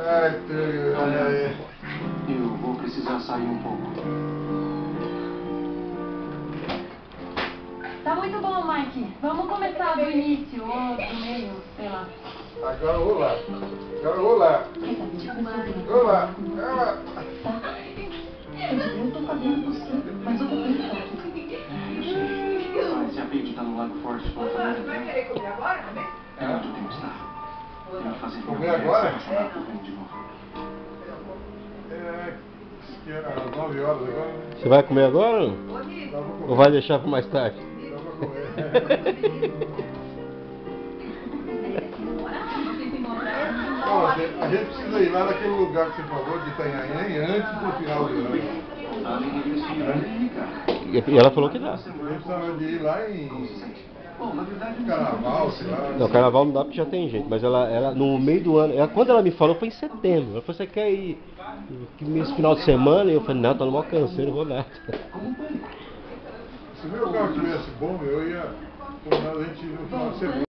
Ai, olha aí. Eu vou precisar sair um pouco. Tá muito bom, Mike. Vamos começar do início ou do meio, sei lá. Agora eu vou lá. Agora eu vou lá. Vou lá. Vai lá. Eu tô fazendo possível, mas eu tô pensando. Mas já vi que tá no Lago Forte com a família. Vai querer comer agora também? É onde eu tenho que estar. Tenho que fazer minha Comer mulher agora? se apaixonar por mim de novo. É, que era às 9 horas agora. Você vai comer agora? Dá pra comer. Ou vai deixar para mais tarde? Dá pra comer. Ó, a gente precisa ir lá naquele lugar que você falou, de Itanhaém, antes do final do ano. Além disso, cara. E ela falou que dá. A gente precisava de ir lá em Bom, na verdade, Carnaval, sei lá. Não, carnaval não dá porque já tem gente, mas ela no meio do ano, quando ela me falou foi em setembro. Ela falou, você quer ir nesse final de semana? E eu falei, não, tô no maior canseiro, não vou nada. Se o meu carro tivesse bom, eu ia combinar a gente ir no final de semana.